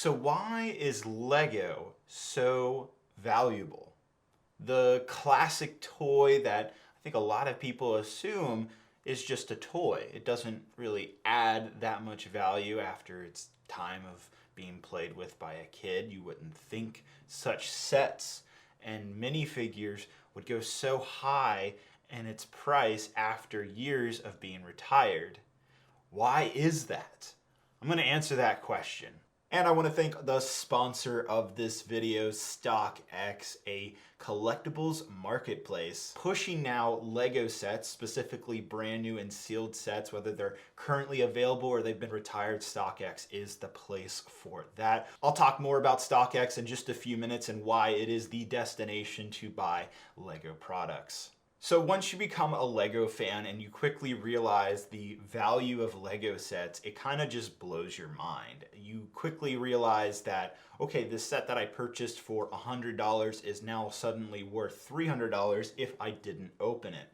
So why is Lego so valuable? The classic toy that I think a lot of people assume is just a toy. It doesn't really add that much value after its time of being played with by a kid. You wouldn't think such sets and minifigures would go so high in its price after years of being retired. Why is that? I'm going to answer that question. And I want to thank the sponsor of this video, StockX, a collectibles marketplace, pushing now Lego sets, specifically brand new and sealed sets, whether they're currently available or they've been retired. StockX is the place for that. I'll talk more about StockX in just a few minutes and why it is the destination to buy Lego products. So once you become a Lego fan and you quickly realize the value of Lego sets, it kind of just blows your mind. You quickly realize that, okay, this set that I purchased for $100 is now suddenly worth $300 if I didn't open it.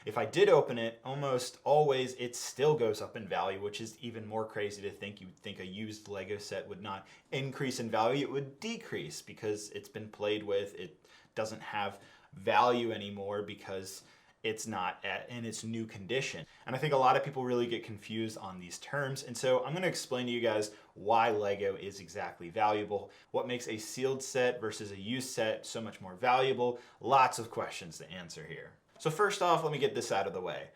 If I did open it, almost always it still goes up in value, which is even more crazy to think. You would think a used Lego set would not increase in value, it would decrease because it's been played with, it doesn't have value anymore because it's not in its new condition. And I think a lot of people really get confused on these terms. And so I'm going to explain to you guys why Lego is exactly valuable, what makes a sealed set versus a used set so much more valuable. Lots of questions to answer here. So first off, let me get this out of the way.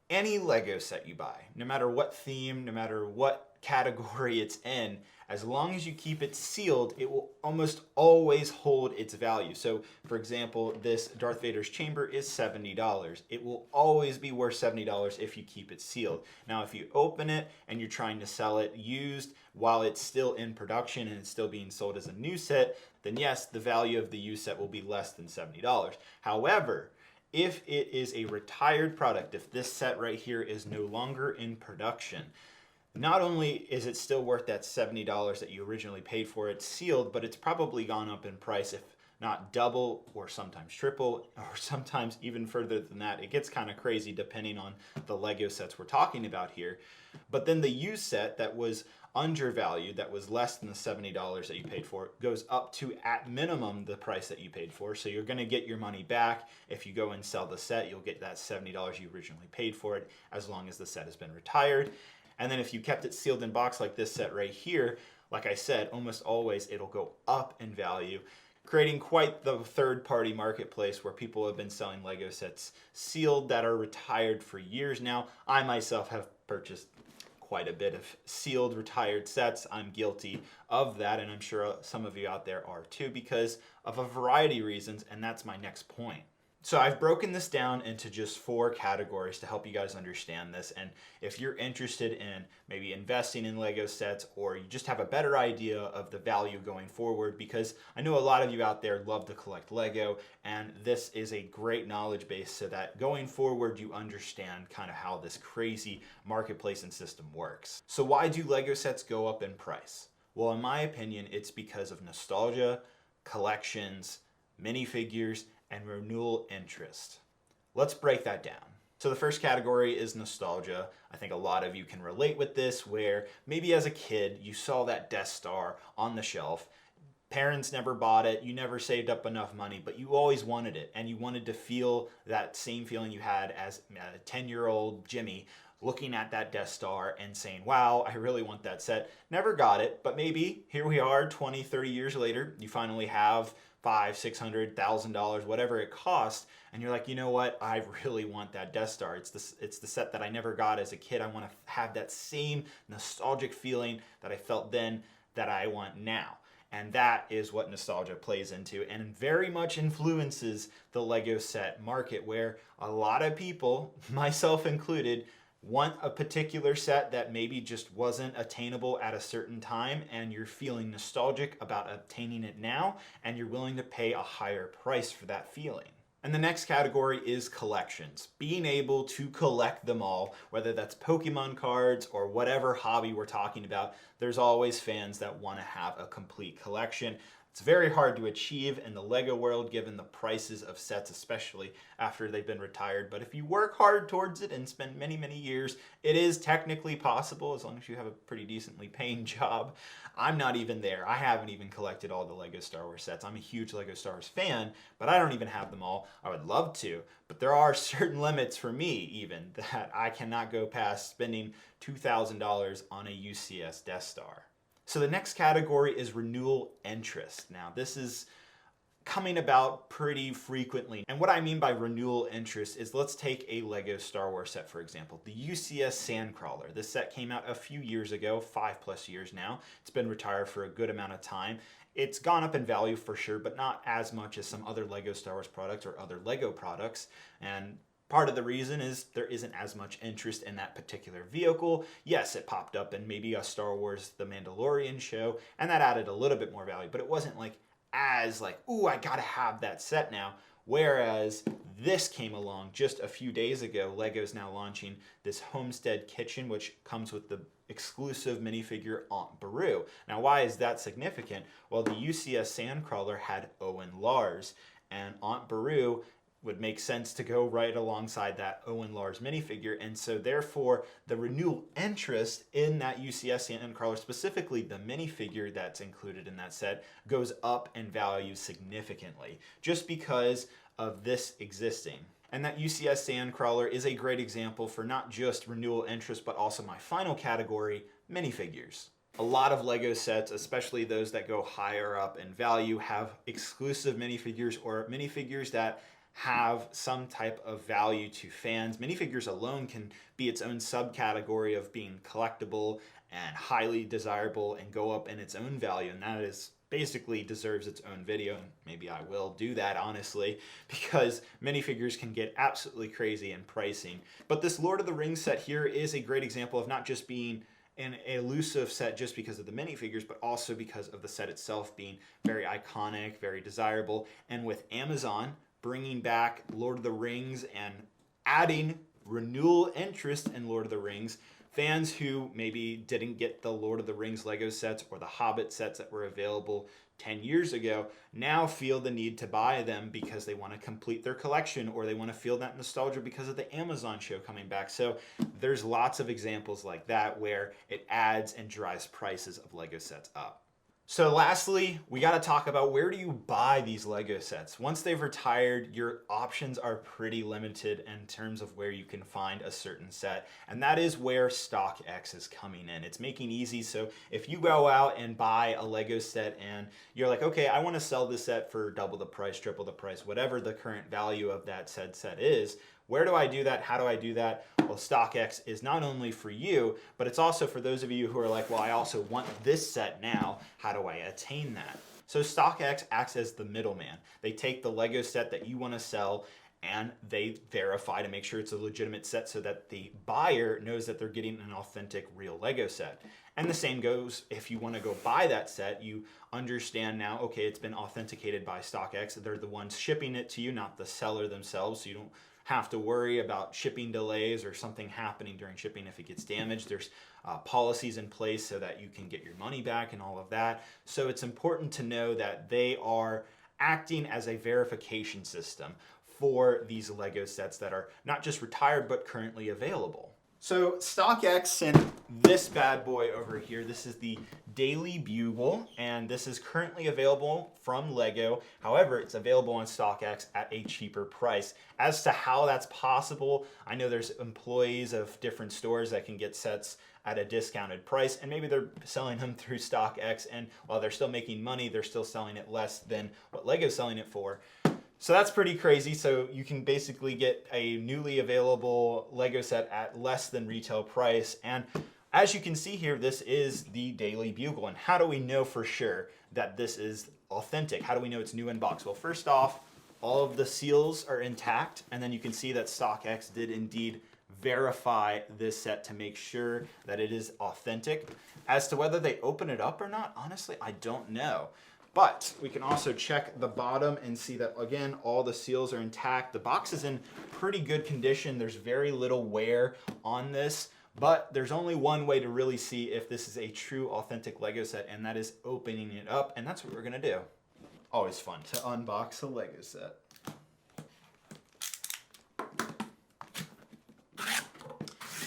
Any Lego set you buy, no matter what theme, no matter what category it's in, as long as you keep it sealed, it will almost always hold its value. So for example, this Darth Vader's chamber is $70. It will always be worth $70 if you keep it sealed. Now, if you open it and you're trying to sell it used while it's still in production and it's still being sold as a new set, then yes, the value of the used set will be less than $70. However, if it is a retired product, if this set right here is no longer in production, not only is it still worth that $70 that you originally paid for it sealed, but it's probably gone up in price, if not double or sometimes triple, or sometimes even further than that. It gets kind of crazy depending on the Lego sets we're talking about here. But then the used set that was undervalued, that was less than the $70 that you paid for, goes up to at minimum the price that you paid for. So you're going to get your money back. If you go and sell the set, you'll get that $70 you originally paid for it, as long as the set has been retired. And then if you kept it sealed in box like this set right here, like I said, almost always it'll go up in value, creating quite the third-party marketplace where people have been selling Lego sets sealed that are retired for years now. I myself have purchased quite a bit of sealed retired sets. I'm guilty of that, and I'm sure some of you out there are too, because of a variety of reasons, and that's my next point. So I've broken this down into just 4 categories to help you guys understand this. And if you're interested in maybe investing in Lego sets, or you just have a better idea of the value going forward, because I know a lot of you out there love to collect Lego, and this is a great knowledge base so that going forward you understand kind of how this crazy marketplace and system works. So why do Lego sets go up in price? Well, in my opinion, it's because of nostalgia, collections, minifigures, and renewal interest. Let's break that down. So the first category is nostalgia. I think a lot of you can relate with this, where maybe as a kid you saw that Death Star on the shelf. Parents never bought it, you never saved up enough money, but you always wanted it, and you wanted to feel that same feeling you had as a 10-year-old Jimmy looking at that Death Star and saying, wow, I really want that set. Never got it, but maybe here we are 20, 30 years later, you finally have $500,000, $600,000, whatever it costs, and you're like, you know what, I really want that Death Star. It's the set that I never got as a kid. I want to have that same nostalgic feeling that I felt then that I want now. And that is what nostalgia plays into, and very much influences the Lego set market, where a lot of people, myself included, want a particular set that maybe just wasn't attainable at a certain time, and you're feeling nostalgic about obtaining it now, and you're willing to pay a higher price for that feeling. And the next category is collections. Being able to collect them all, whether that's Pokemon cards or whatever hobby we're talking about, there's always fans that want to have a complete collection. It's very hard to achieve in the Lego world given the prices of sets, especially after they've been retired. But if you work hard towards it and spend many, many years, it is technically possible as long as you have a pretty decently paying job. I'm not even there. I haven't even collected all the Lego Star Wars sets. I'm a huge Lego Star Wars fan, but I don't even have them all. I would love to, but there are certain limits for me even that I cannot go past spending $2,000 on a UCS Death Star. So the next category is renewal interest. Now this is coming about pretty frequently. And what I mean by renewal interest is, let's take a Lego Star Wars set for example, the UCS Sandcrawler. This set came out a few years ago, 5+ years now. It's been retired for a good amount of time. It's gone up in value for sure, but not as much as some other Lego Star Wars products or other Lego products. And part of the reason is there isn't as much interest in that particular vehicle. Yes, it popped up in maybe a Star Wars The Mandalorian show, and that added a little bit more value, but it wasn't like as like, ooh, I gotta have that set now. Whereas this came along just a few days ago. Lego's now launching this Homestead Kitchen, which comes with the exclusive minifigure Aunt Beru. Now, why is that significant? Well, the UCS Sandcrawler had Owen Lars, and Aunt Beru would make sense to go right alongside that Owen Lars minifigure, and so therefore the renewal interest in that UCS Sandcrawler, specifically the minifigure that's included in that set, goes up in value significantly just because of this existing. And that UCS Sandcrawler is a great example for not just renewal interest, but also my final category, minifigures. A lot of Lego sets, especially those that go higher up in value, have exclusive minifigures or minifigures that have some type of value to fans. Minifigures alone can be its own subcategory of being collectible and highly desirable and go up in its own value, and that is basically deserves its own video, and maybe I will do that honestly, because minifigures can get absolutely crazy in pricing. But this Lord of the Rings set here is a great example of not just being an elusive set just because of the minifigures, but also because of the set itself being very iconic, very desirable. And with Amazon bringing back Lord of the Rings and adding renewal interest in Lord of the Rings, fans who maybe didn't get the Lord of the Rings Lego sets or the Hobbit sets that were available 10 years ago now feel the need to buy them because they want to complete their collection, or they want to feel that nostalgia because of the Amazon show coming back. So there's lots of examples like that where it adds and drives prices of Lego sets up. So lastly, we got to talk about, where do you buy these Lego sets? Once they've retired, your options are pretty limited in terms of where you can find a certain set, and that is where StockX is coming in. It's making easy, so if you go out and buy a Lego set and you're like, okay, I want to sell this set for double the price, triple the price, whatever the current value of that said set is, where do I do that? How do I do that? Well, StockX is not only for you, but it's also for those of you who are like, well, I also want this set now. How do I attain that? So StockX acts as the middleman. They take the Lego set that you want to sell and they verify to make sure it's a legitimate set so that the buyer knows that they're getting an authentic, real Lego set. And the same goes if you want to go buy that set, you understand now, okay, it's been authenticated by StockX. They're the ones shipping it to you, not the seller themselves, so you don't have to worry about shipping delays or something happening during shipping if it gets damaged. There's policies in place so that you can get your money back and all of that. So it's important to know that they are acting as a verification system for these Lego sets that are not just retired but currently available. So StockX sent this bad boy over here. This is the Daily Bugle, and this is currently available from Lego. However, it's available on StockX at a cheaper price. As to how that's possible, I know there's employees of different stores that can get sets at a discounted price, and maybe they're selling them through StockX, and while they're still making money, they're still selling it less than what Lego's selling it for. So that's pretty crazy. So you can basically get a newly available Lego set at less than retail price. And as you can see here, this is the Daily Bugle. And how do we know for sure that this is authentic? How do we know it's new in box? Well, first off, all of the seals are intact. And then you can see that StockX did indeed verify this set to make sure that it is authentic. As to whether they open it up or not, honestly, I don't know. But we can also check the bottom and see that, again, all the seals are intact. The box is in pretty good condition. There's very little wear on this, but there's only one way to really see if this is a true authentic Lego set, and that is opening it up, and that's what we're gonna do. Always fun to unbox a Lego set.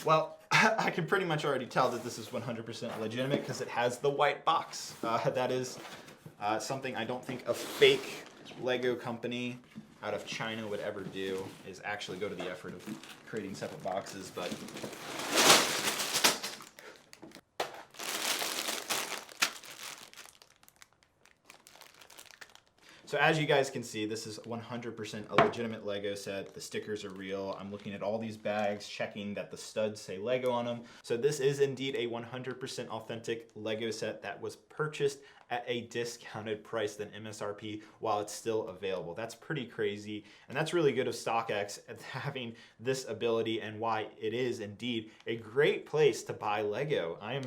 Well, I can pretty much already tell that this is 100% legitimate because it has the white box. That is something I don't think a fake Lego company out of China would ever do, is actually go to the effort of creating separate boxes. But so as you guys can see, this is 100% a legitimate Lego set. The stickers are real. I'm looking at all these bags, checking that the studs say Lego on them. So this is indeed a 100% authentic Lego set that was purchased at a discounted price than MSRP while it's still available. That's pretty crazy. And that's really good of StockX at having this ability, and why it is indeed a great place to buy Lego. I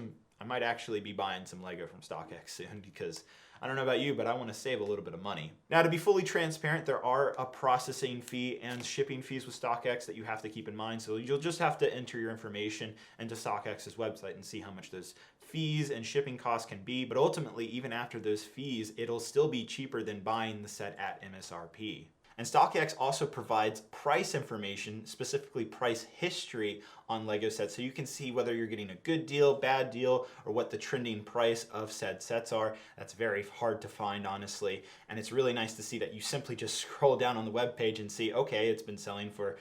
might actually be buying some Lego from StockX soon, because I don't know about you, but I want to save a little bit of money. Now, to be fully transparent, there are a processing fee and shipping fees with StockX that you have to keep in mind. So you'll just have to enter your information into StockX's website and see how much those fees and shipping costs can be. But ultimately, even after those fees, it'll still be cheaper than buying the set at MSRP. And StockX also provides price information, specifically price history on Lego sets, so you can see whether you're getting a good deal, bad deal, or what the trending price of said sets are. That's very hard to find, honestly, and it's really nice to see that you simply just scroll down on the web page and see, okay, it's been selling for,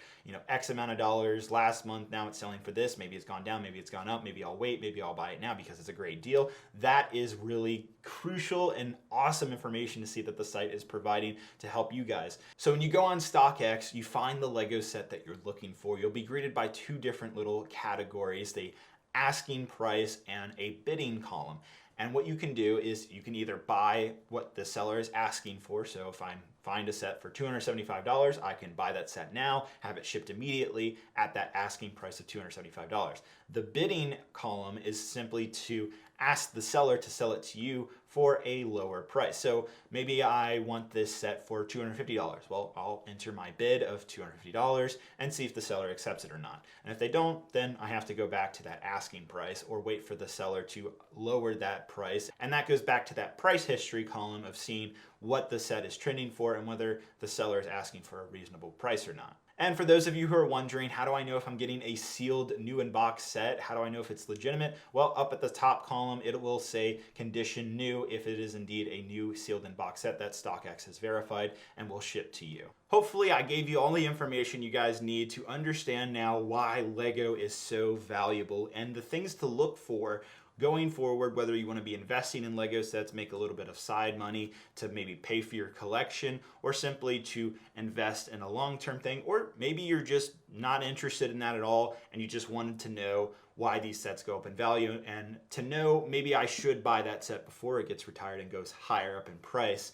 X amount of dollars last month, now it's selling for this, maybe it's gone down, maybe it's gone up, maybe I'll wait, maybe I'll buy it now because it's a great deal. That is really crucial and awesome information to see that the site is providing to help you guys. So when you go on StockX, you find the Lego set that you're looking for. You'll be greeted by two different little categories, the asking price and a bidding column. And what you can do is you can either buy what the seller is asking for. So if I find a set for $275, I can buy that set now, have it shipped immediately at that asking price of $275. The bidding column is simply to ask the seller to sell it to you for a lower price. So maybe I want this set for $250. Well, I'll enter my bid of $250 and see if the seller accepts it or not. And if they don't, then I have to go back to that asking price or wait for the seller to lower that price. And that goes back to that price history column of seeing what the set is trending for and whether the seller is asking for a reasonable price or not. And for those of you who are wondering, how do I know if I'm getting a sealed new in box set? How do I know if it's legitimate? Well, up at the top column, it will say condition new if it is indeed a new sealed in box set that StockX has verified and will ship to you. Hopefully I gave you all the information you guys need to understand now why Lego is so valuable and the things to look for going forward, whether you want to be investing in Lego sets, make a little bit of side money to maybe pay for your collection, or simply to invest in a long-term thing, or maybe you're just not interested in that at all and you just wanted to know why these sets go up in value and to know maybe I should buy that set before it gets retired and goes higher up in price,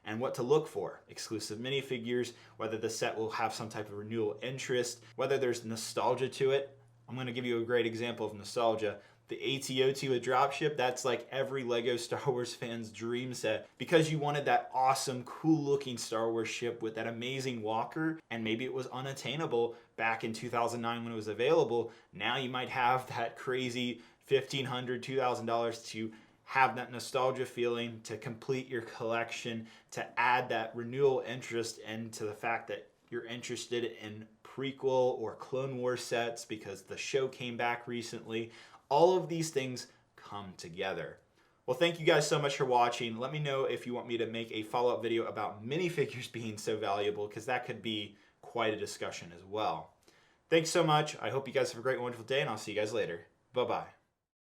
and what to look for. Exclusive minifigures, whether the set will have some type of renewal interest, whether there's nostalgia to it. I'm going to give you a great example of nostalgia. The AT-OT with Dropship, that's like every Lego Star Wars fan's dream set, because you wanted that awesome, cool looking Star Wars ship with that amazing walker, and maybe it was unattainable back in 2009 when it was available. Now you might have that crazy $1,500, $2,000 to have that nostalgia feeling, to complete your collection, to add that renewal interest, and to the fact that you're interested in prequel or Clone Wars sets because the show came back recently. All of these things come together. Well, thank you guys so much for watching. Let me know if you want me to make a follow-up video about minifigures being so valuable, because that could be quite a discussion as well. Thanks so much. I hope you guys have a great, wonderful day, and I'll see you guys later. Bye-bye.